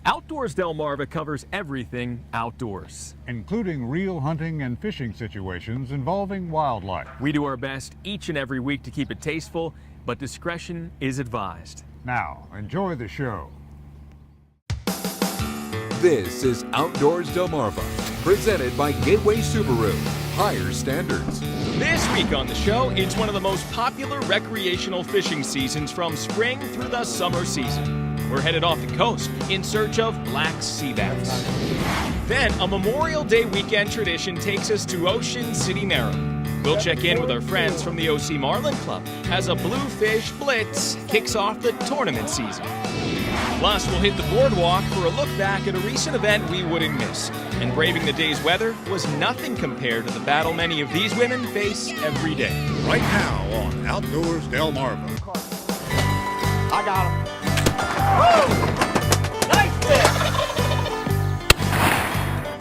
Outdoors Delmarva covers everything outdoors, including real hunting and fishing situations involving wildlife. We do our best each and every week to keep it tasteful, but discretion is advised. Now, enjoy the show. This is Outdoors Delmarva, presented by Gateway Subaru. Higher standards. This week on the show, it's one of the most popular recreational fishing seasons from spring through the summer season. We're headed off the coast in search of black sea bass. Then, a Memorial Day weekend tradition takes us to Ocean City, Maryland. We'll check in with our friends from the OC Marlin Club as a Bluefish Blitz kicks off the tournament season. Plus, we'll hit the boardwalk for a look back at a recent event we wouldn't miss. And braving the day's weather was nothing compared to the battle many of these women face every day. Right now on Outdoors Delmarva. I got him. Woo! Nice fish!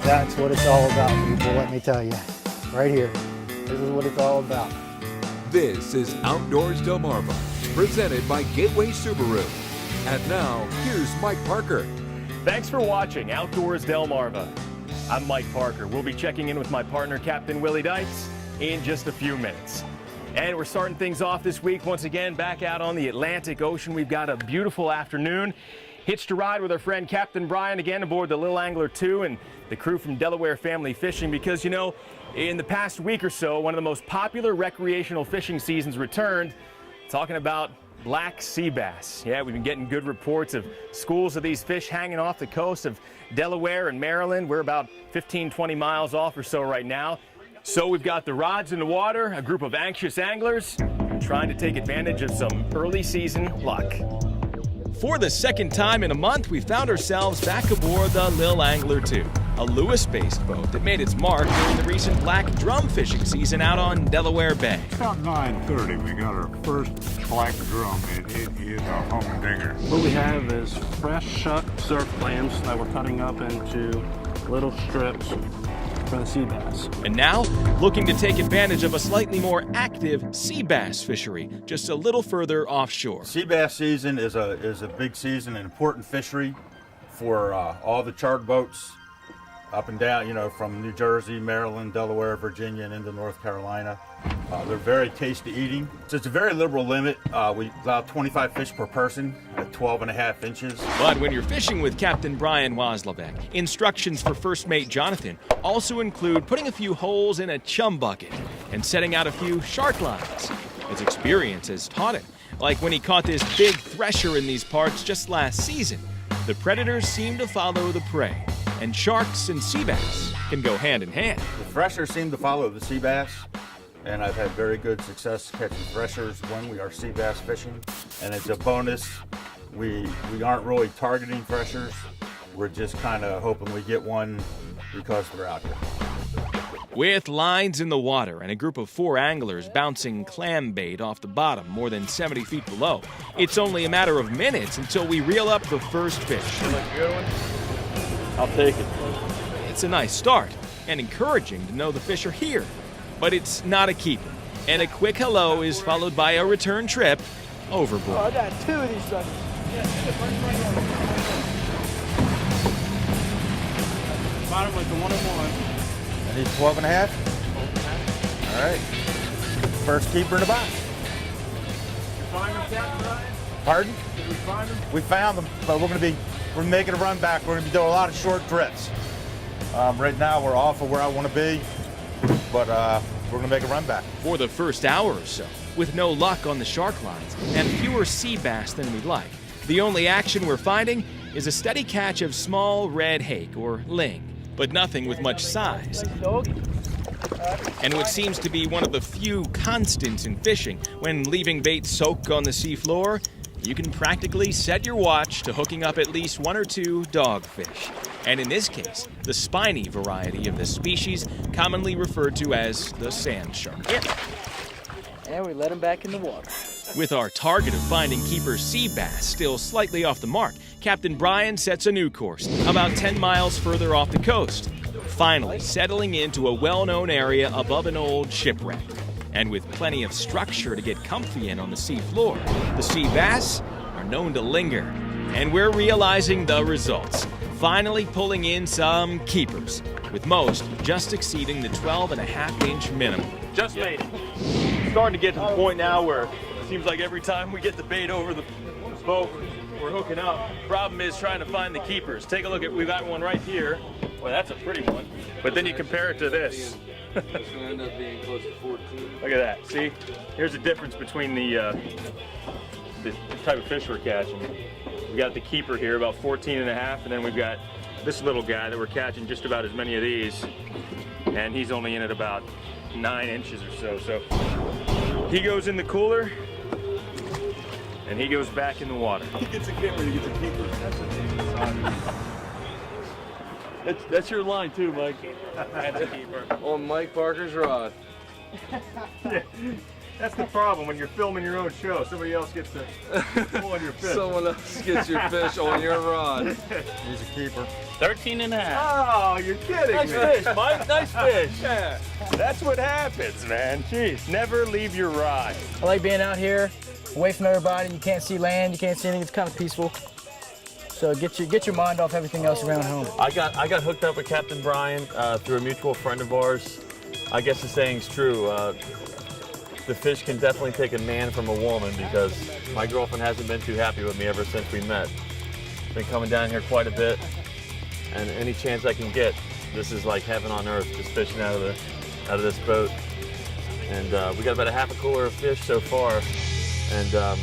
That's what it's all about, people, let me tell you. Right here. This is what it's all about. This is Outdoors Delmarva, presented by Gateway Subaru. And now, here's Mike Parker. Thanks for watching Outdoors Delmarva. I'm Mike Parker. We'll be checking in with my partner, Captain Willie Dykes, in just a few minutes. And we're starting things off this week once again back out on the Atlantic Ocean. We've got a beautiful afternoon. Hitched a ride with our friend Captain Brian again aboard the Little Angler 2 and the crew from Delaware Family Fishing because, you know, in the past week or so, one of the most popular recreational fishing seasons returned, talking about black sea bass. Yeah, we've been getting good reports of schools of these fish hanging off the coast of Delaware and Maryland. We're about 15, 20 miles off or so right now. So we've got the rods in the water, a group of anxious anglers trying to take advantage of some early season luck. For the second time in a month, we found ourselves back aboard the Lil Angler 2, a Lewis-based boat that made its mark during the recent black drum fishing season out on Delaware Bay. About 9:30, we got our first black drum, and it is a humdinger. What we have is fresh shuck surf clams that we're cutting up into little strips for the sea bass. And now, looking to take advantage of a slightly more active sea bass fishery just a little further offshore. Sea bass season is a big season, an important fishery for all the charter boats up and down, you know, from New Jersey, Maryland, Delaware, Virginia, and into North Carolina. They're very tasty eating. So it's a very liberal limit. We allow 25 fish per person at 12.5 inches. But when you're fishing with Captain Brian Wozlovek, instructions for First Mate Jonathan also include putting a few holes in a chum bucket and setting out a few shark lines. His experience has taught him, like when he caught this big thresher in these parts just last season. The predators seem to follow the prey, and sharks and sea bass can go hand in hand. The threshers seem to follow the sea bass, and I've had very good success catching threshers when we are sea bass fishing. And it's a bonus. We aren't really targeting threshers. We're just kind of hoping we get one because they're out here. With lines in the water and a group of 4 anglers bouncing clam bait off the bottom more than 70 feet below, it's only a matter of minutes until we reel up the first fish. I'll take it. It's a nice start and encouraging to know the fish are here, but it's not a keeper. And a quick hello is followed by a return trip overboard. Oh, I got 2 of these suckers. Bottom with the 1-on-1. And he's 12.5? All right. First keeper in the box. Pardon? Did we find them? We found them, but we're making a run back. We're going to be doing a lot of short drifts. Right now, we're off of where I want to be, but we're going to make a run back. For the first hour or so, with no luck on the shark lines and fewer sea bass than we'd like, the only action we're finding is a steady catch of small red hake or ling, but nothing with much size. And what seems to be one of the few constants in fishing, when leaving bait soak on the seafloor, you can practically set your watch to hooking up at least 1 or 2 dogfish. And in this case, the spiny variety of the species commonly referred to as the sand shark. And we let them back in the water. With our target of finding keeper sea bass still slightly off the mark, Captain Brian sets a new course, about 10 miles further off the coast, finally settling into a well-known area above an old shipwreck. And with plenty of structure to get comfy in on the sea floor, the sea bass are known to linger. And we're realizing the results. finally pulling in some keepers, with most just exceeding the 12.5-inch minimum. Just made it. Starting to get to the point now where it seems like every time we get the bait over the boat, we're hooking up. Problem is trying to find the keepers. Take a look at, we've got one right here. Well, that's a pretty one. But then you compare it to this. It's going to end up being close to 14. Look at that. See? Here's the difference between the type of fish we're catching. We got the keeper here, about 14.5, and then we've got this little guy that we're catching just about as many of these, and he's only in at about 9 inches or so. So he goes in the cooler, and he goes back in the water. He gets a camera, he gets a keeper. That's a name. That's your line too, Mike. That's a keeper. On Mike Parker's rod. Yeah, that's the problem when you're filming your own show. Somebody else gets to pull on your fish. Someone else gets your fish on your rod. He's a keeper. 13.5. Oh, you're kidding Nice me. fish, Mike. Nice fish. Yeah, that's what happens, man. Jeez, never leave your rod. I like being out here, away from everybody. You can't see land, you can't see anything. It's kind of peaceful. So get your mind off everything else around home. I got hooked up with Captain Brian through a mutual friend of ours. I guess the saying's true. The fish can definitely take a man from a woman, because my girlfriend hasn't been too happy with me ever since we met. Been coming down here quite a bit, and any chance I can get, this is like heaven on earth, just fishing out of this boat. And we got about a half a cooler of fish so far, and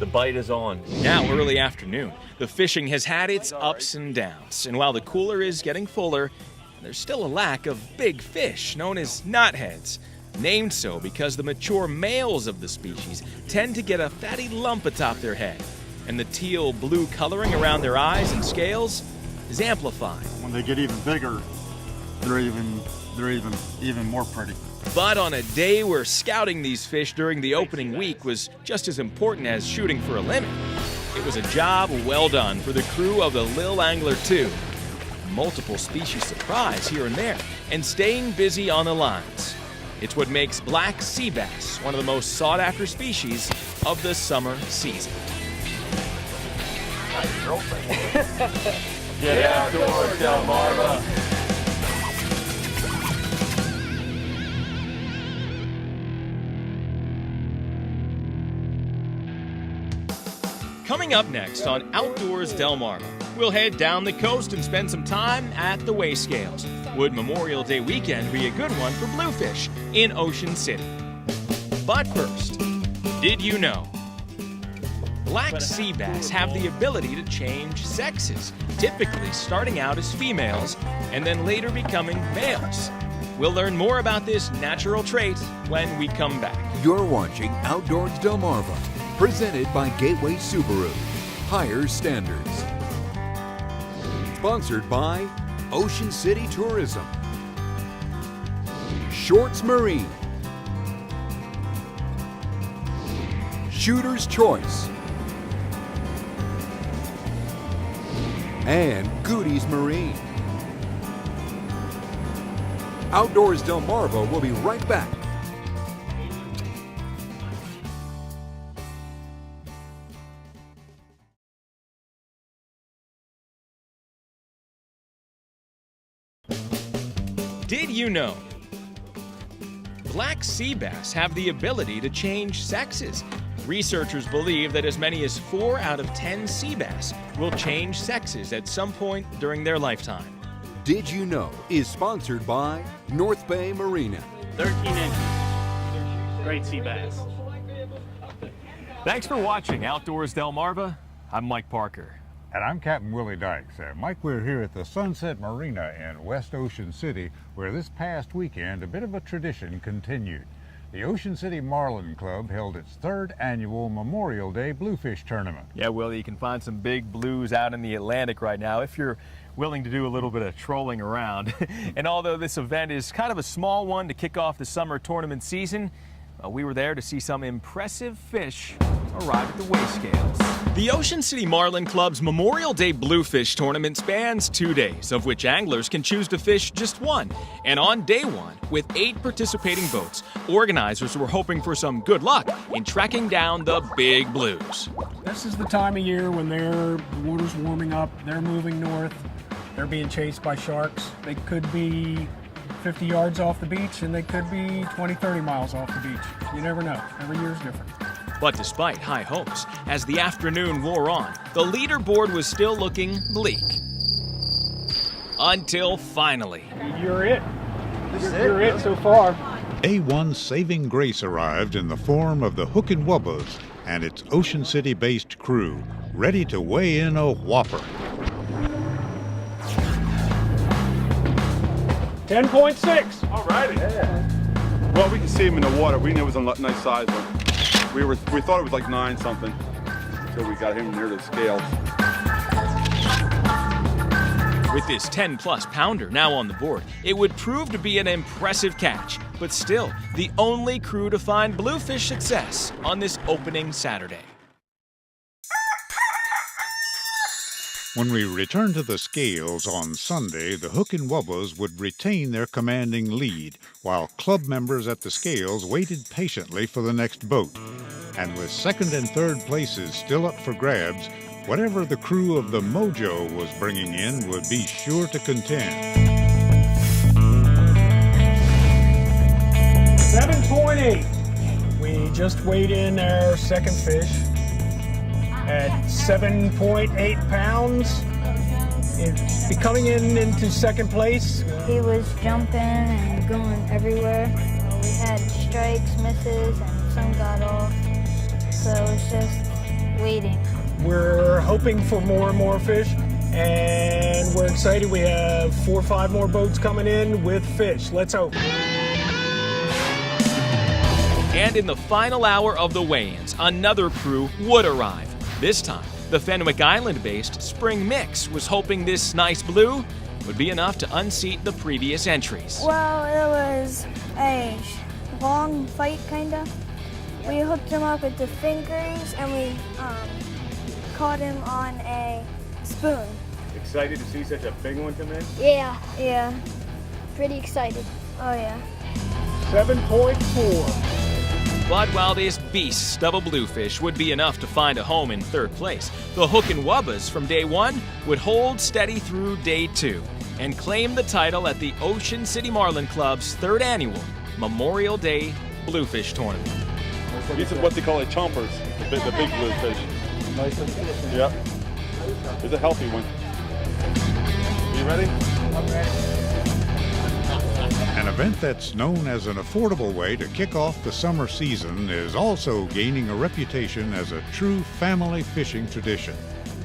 the bite is on. Now early afternoon, the fishing has had its ups and downs, and while the cooler is getting fuller, there's still a lack of big fish known as knotheads, named so because the mature males of the species tend to get a fatty lump atop their head, and the teal blue coloring around their eyes and scales is amplified. When they get even bigger, they're even more pretty. But on a day where scouting these fish during the opening week was just as important as shooting for a limit, it was a job well done for the crew of the Lil Angler 2. Multiple species surprise here and there, and staying busy on the lines. It's what makes black sea bass one of the most sought-after species of the summer season. Get outdoors, Delmarva. Coming up next on Outdoors Delmarva, we'll head down the coast and spend some time at the weigh scales. Would Memorial Day weekend be a good one for bluefish in Ocean City? But first, did you know? Black sea bass have the ability to change sexes, typically starting out as females and then later becoming males. We'll learn more about this natural trait when we come back. You're watching Outdoors Delmarva, presented by Gateway Subaru. Higher standards. Sponsored by Ocean City Tourism, Shorts Marine, Shooter's Choice, and Goody's Marine. Outdoors Delmarva will be right back. Did you know? Black sea bass have the ability to change sexes. Researchers believe that as many as 4 out of 10 sea bass will change sexes at some point during their lifetime. Did You Know is sponsored by North Bay Marina. 13 inches. Great sea bass. Thanks for watching Outdoors Delmarva. I'm Mike Parker. And I'm Captain Willie Dykes. Mike, we're here at the Sunset Marina in West Ocean City, where this past weekend a bit of a tradition continued. The Ocean City Marlin Club held its 3rd annual Memorial Day Bluefish Tournament. Yeah, Willie, you can find some big blues out in the Atlantic right now if you're willing to do a little bit of trolling around. And although this event is kind of a small one to kick off the summer tournament season, we were there to see some impressive fish arrive at the weigh scales. The Ocean City Marlin Club's Memorial Day Bluefish Tournament spans 2 days, of which anglers can choose to fish just one. And on day 1, with 8 participating boats, organizers were hoping for some good luck in tracking down the big blues. This is the time of year when the water's warming up, they're moving north. They're being chased by sharks. They could be 50 yards off the beach, and they could be 20, 30 miles off the beach. You never know. Every year is different. But despite high hopes, as the afternoon wore on, the leaderboard was still looking bleak. Until finally. You're it. You're it so far. A1 saving grace arrived in the form of the Hook and Wubbas and its Ocean City-based crew, ready to weigh in a whopper. 10.6. All righty. Yeah. Well, we can see him in the water. We knew it was a nice size one. We thought it was like 9 something until we got him near the scales. With this 10-plus pounder now on the board, it would prove to be an impressive catch, but still the only crew to find bluefish success on this opening Saturday. When we returned to the scales on Sunday, the Hook and Wubbas would retain their commanding lead, while club members at the scales waited patiently for the next boat. And with second and third places still up for grabs, whatever the crew of the Mojo was bringing in would be sure to contend. 7.8. We just weighed in our second fish at 7.8 pounds. It'd be coming into second place. He was jumping and going everywhere. We had strikes, misses, and some got off. So it's just waiting. We're hoping for more and more fish, and we're excited. We have 4 or 5 more boats coming in with fish. Let's hope. And in the final hour of the weigh-ins, another crew would arrive. This time, the Fenwick Island-based Spring Mix was hoping this nice blue would be enough to unseat the previous entries. Well, it was a long fight, kind of. We hooked him up with the fingers, and we caught him on a spoon. Excited to see such a big one come in? Yeah. Pretty excited. Oh, yeah. 7.4. But while this beast of a bluefish would be enough to find a home in third place, the Hook and Wubbas from day one would hold steady through day 2 and claim the title at the Ocean City Marlin Club's 3rd annual Memorial Day Bluefish Tournament. These are what they call chompers, the big bluefish. Yep. It's a healthy one. You ready? I'm ready. An event that's known as an affordable way to kick off the summer season is also gaining a reputation as a true family fishing tradition.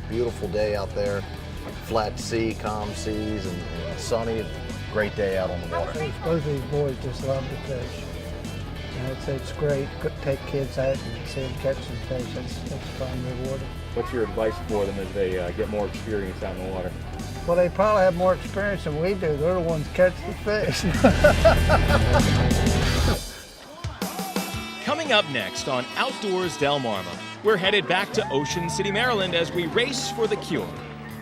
Beautiful day out there, flat sea, calm seas, and sunny. Great day out on the water. Both of these boys just love to fish. It's great. Take kids out and see them catch some fish. It's fun, rewarding. What's your advice for them as they get more experience out in the water? Well, they probably have more experience than we do. They're the ones catch the fish. Coming up next on Outdoors Delmarva, we're headed back to Ocean City, Maryland as we race for the cure.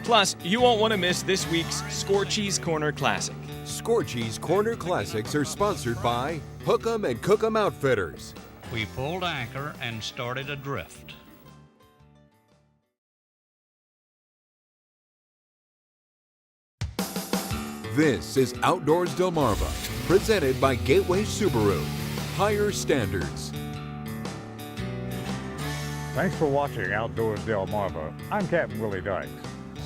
Plus, you won't want to miss this week's Scorchy's Corner Classic. Scorchy's Corner Classics are sponsored by Hook 'em and Cook 'em Outfitters. We pulled anchor and started adrift. This is Outdoors Delmarva, presented by Gateway Subaru. Higher standards. Thanks for watching Outdoors Delmarva. I'm Captain Willie Dykes.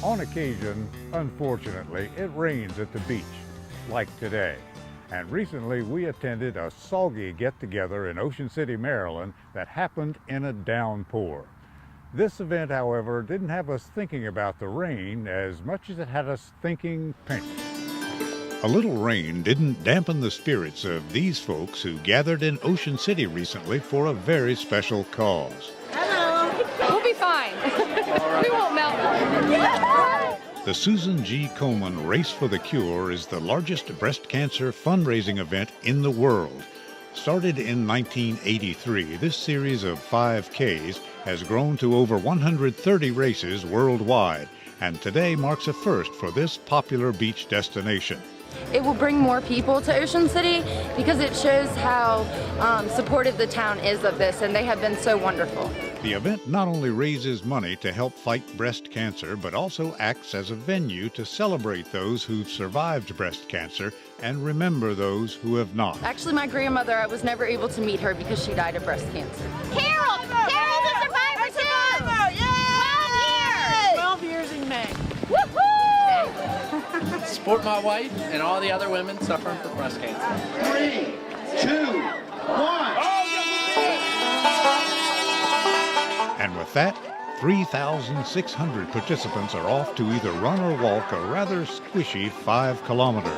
On occasion, unfortunately, it rains at the beach, like today. And recently we attended a soggy get-together in Ocean City, Maryland that happened in a downpour. This event, however, didn't have us thinking about the rain as much as it had us thinking pink. A little rain didn't dampen the spirits of these folks who gathered in Ocean City recently for a very special cause. Hello. We'll be fine. We won't melt. The Susan G. Komen Race for the Cure is the largest breast cancer fundraising event in the world. Started in 1983, this series of 5Ks has grown to over 130 races worldwide, and today marks a first for this popular beach destination. It will bring more people to Ocean City because it shows how supportive the town is of this, and they have been so wonderful. The event not only raises money to help fight breast cancer, but also acts as a venue to celebrate those who've survived breast cancer and remember those who have not. Actually, my grandmother, I was never able to meet her because she died of breast cancer. Carol! Carol's a survivor too! Yay! 12 years in May. Woohoo! Support my wife and all the other women suffering from breast cancer. 3, 2, 1. And with that, 3,600 participants are off to either run or walk a rather squishy 5 kilometers.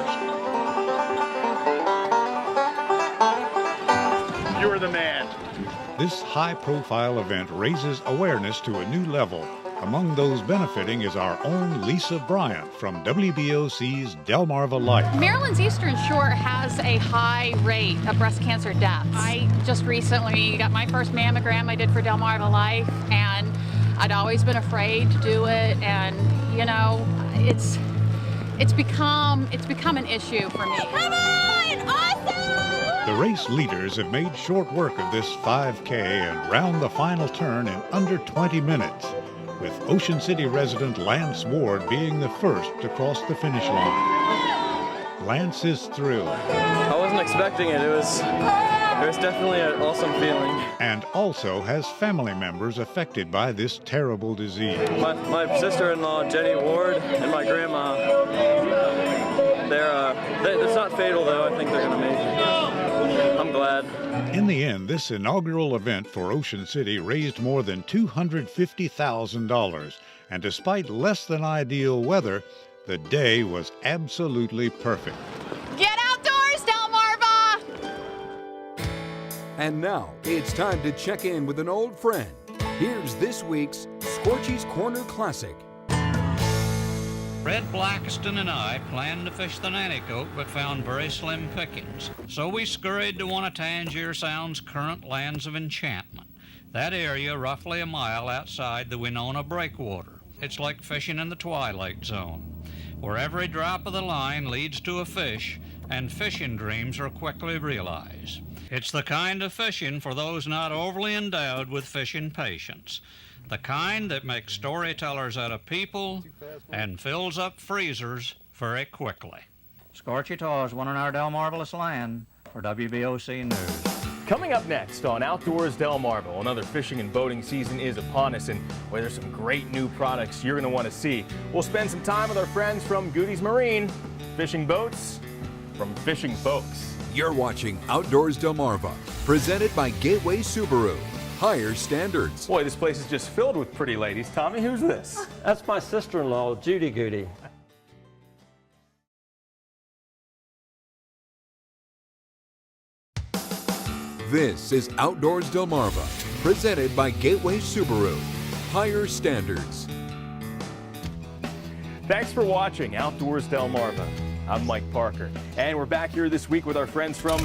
You're the man. This high-profile event raises awareness to a new level. Among those benefiting is our own Lisa Bryant from WBOC's Delmarva Life. Maryland's Eastern Shore has a high rate of breast cancer deaths. I just recently got my first mammogram I did for Delmarva Life, and I'd always been afraid to do it, and you know, it's become an issue for me. Come on! Awesome! The race leaders have made short work of this 5K and round the final turn in under 20 minutes, with Ocean City resident Lance Ward being the first to cross the finish line. Lance is thrilled. I wasn't expecting it. It was definitely an awesome feeling. And also has family members affected by this terrible disease. My sister-in-law, Jenny Ward, and my grandma, it's not fatal though. I think they're going to make it. I'm glad. In the end, this inaugural event for Ocean City raised more than $250,000, and despite less than ideal weather, the day was absolutely perfect. Get outdoors, Delmarva! And now it's time to check in with an old friend. Here's this week's Scorchy's Corner Classic. Fred Blackiston and I planned to fish the Nanticoke, but found very slim pickings. So we scurried to one of Tangier Sound's current lands of enchantment, that area roughly a mile outside the Winona Breakwater. It's like fishing in the Twilight Zone, where every drop of the line leads to a fish, and fishing dreams are quickly realized. It's the kind of fishing for those not overly endowed with fishing patience. The kind that makes storytellers out of people and fills up freezers very quickly. Scorchy Taws, one on our Delmarvelous land for WBOC News. Coming up next on Outdoors Delmarva, another fishing and boating season is upon us, and well, there's some great new products you're going to want to see. We'll spend some time with our friends from Goody's Marine, fishing boats from fishing folks. You're watching Outdoors Delmarva, presented by Gateway Subaru. Higher standards. Boy, this place is just filled with pretty ladies. Tommy, who's this? That's my sister-in-law, Judy Goody. This is Outdoors Delmarva, presented by Gateway Subaru. Higher standards. Thanks for watching Outdoors Delmarva. I'm Mike Parker, and we're back here this week with our friends from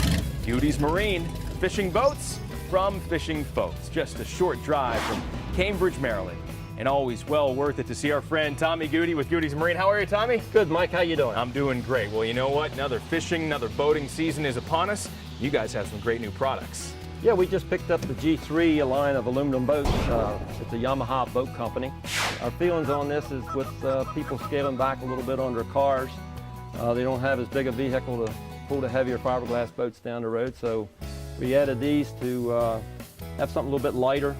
Goody's Marine, fishing boats from fishing folks. Just a short drive from Cambridge, Maryland, and always well worth it to see our friend Tommy Goody with Goody's Marine. How are you, Tommy? Good, Mike. How you doing? I'm doing great. Well, you know what? Another fishing, another boating season is upon us. You guys have some great new products. Yeah, we just picked up the G3 line of aluminum boats. It's a Yamaha boat company. Our feelings on this is with people scaling back a little bit on their cars. They don't have as big a vehicle to pull the heavier fiberglass boats down the road, so we added these to have something a little bit lighter,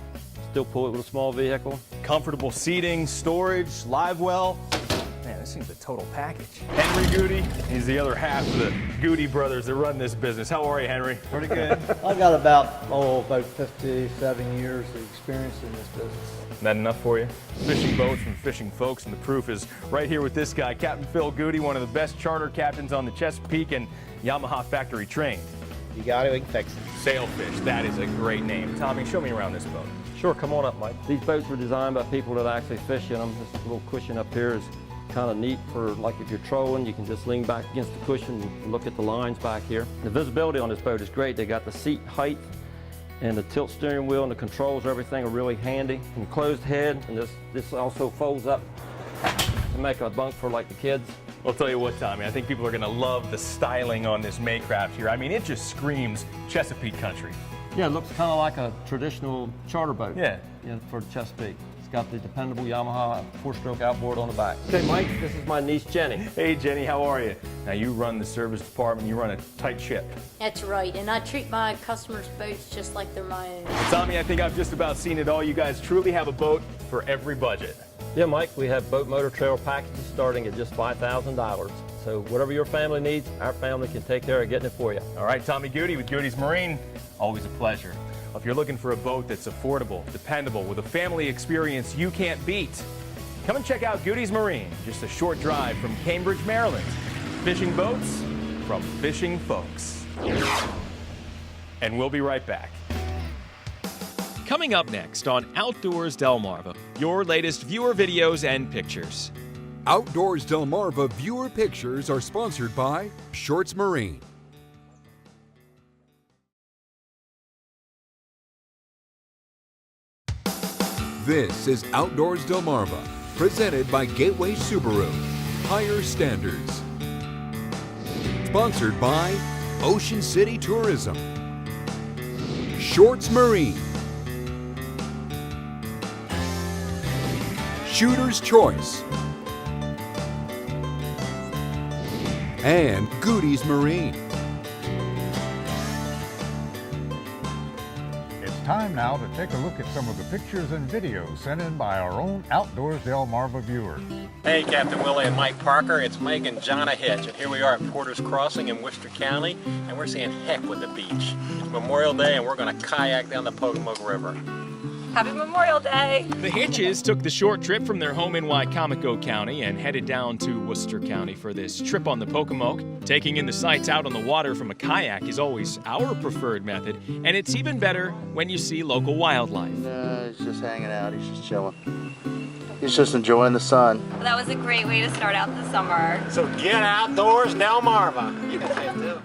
still pull it with a small vehicle. Comfortable seating, storage, live well. Man, this seems a total package. Henry Goody, he's the other half of the Goody brothers that run this business. How are you, Henry? Pretty good. I've got about 57 years of experience in this business. That enough for you? Fishing boats from fishing folks, and the proof is right here with this guy, Captain Phil Goody, one of the best charter captains on the Chesapeake and Yamaha factory trained. You got it, we can fix it. Sailfish, that is a great name. Tommy, show me around this boat. Sure, come on up, Mike. These boats were designed by people that actually fish in them. This little cushion up here is kind of neat for, like, if you're trolling, you can just lean back against the cushion and look at the lines back here. The visibility on this boat is great. They got the seat height and the tilt steering wheel and the controls, everything are really handy. And closed head, and this also folds up to make a bunk for, like, the kids. I'll tell you what, Tommy, I think people are going to love the styling on this Maycraft here. I mean, it just screams Chesapeake country. Yeah, it looks kind of like a traditional charter boat. Yeah. For Chesapeake. It's got the dependable Yamaha 4-stroke outboard on the back. Okay, Mike, this is my niece, Jenny. Hey, Jenny, how are you? Now, you run the service department. You run a tight ship. That's right, and I treat my customers' boats just like they're my own. Tommy, I think I've just about seen it all. You guys truly have a boat for every budget. Yeah, Mike, we have boat, motor, trailer packages starting at just $5,000. So whatever your family needs, our family can take care of getting it for you. All right, Tommy Goody with Goody's Marine, always a pleasure. If you're looking for a boat that's affordable, dependable, with a family experience you can't beat, come and check out Goody's Marine, just a short drive from Cambridge, Maryland. Fishing boats from fishing folks. And we'll be right back. Coming up next on Outdoors Delmarva, your latest viewer videos and pictures. Outdoors Delmarva viewer pictures are sponsored by Shorts Marine. This is Outdoors Delmarva, presented by Gateway Subaru. Higher standards. Sponsored by Ocean City Tourism. Shorts Marine. Shooter's Choice. And Goody's Marine. Time now to take a look at some of the pictures and videos sent in by our own Outdoors Delmarva viewers. Hey, Captain Willie and Mike Parker, it's Mike and Jonna Hitch, and here we are at Porter's Crossing in Worcester County, and we're saying heck with the beach. It's Memorial Day, and we're going to kayak down the Pocomoke River. Happy Memorial Day! The Hitches took the short trip from their home in Wicomico County and headed down to Worcester County for this trip on the Pocomoke. Taking in the sights out on the water from a kayak is always our preferred method, and it's even better when you see local wildlife. He's just hanging out, he's just chilling. He's just enjoying the sun. Well, that was a great way to start out the summer. So get outdoors, Delmarva. You can say it too.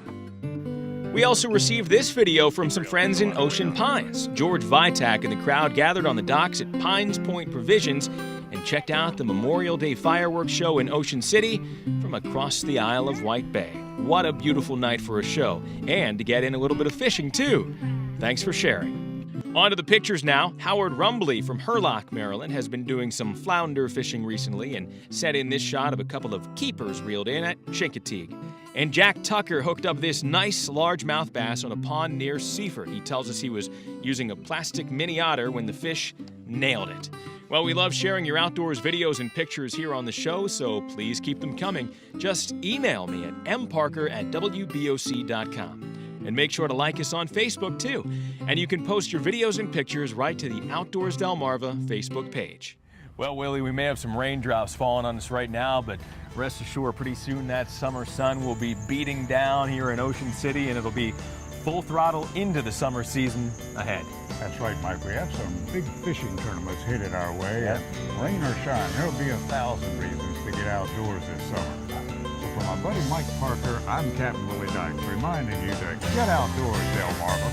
We also received this video from some friends in Ocean Pines. George Vitak and the crowd gathered on the docks at Pines Point Provisions and checked out the Memorial Day fireworks show in Ocean City from across the Isle of White Bay. What a beautiful night for a show, and to get in a little bit of fishing too. Thanks for sharing. On to the pictures now. Howard Rumbley from Hurlock, Maryland, has been doing some flounder fishing recently and set in this shot of a couple of keepers reeled in at Chincoteague. And Jack Tucker hooked up this nice largemouth bass on a pond near Seaford. He tells us he was using a plastic mini otter when the fish nailed it. Well, we love sharing your outdoors videos and pictures here on the show, so please keep them coming. Just email me at mparker@wboc.com. And make sure to like us on Facebook, too. And you can post your videos and pictures right to the Outdoors Delmarva Facebook page. Well, Willie, we may have some raindrops falling on us right now, but rest assured, pretty soon that summer sun will be beating down here in Ocean City, and it'll be full throttle into the summer season ahead. That's right, Mike. We have some big fishing tournaments headed our way, and rain or shine, there'll be 1,000 reasons to get outdoors this summer. So for my buddy Mike Parker, I'm Captain Willie Dykes, reminding you to get outdoors, Delmarva.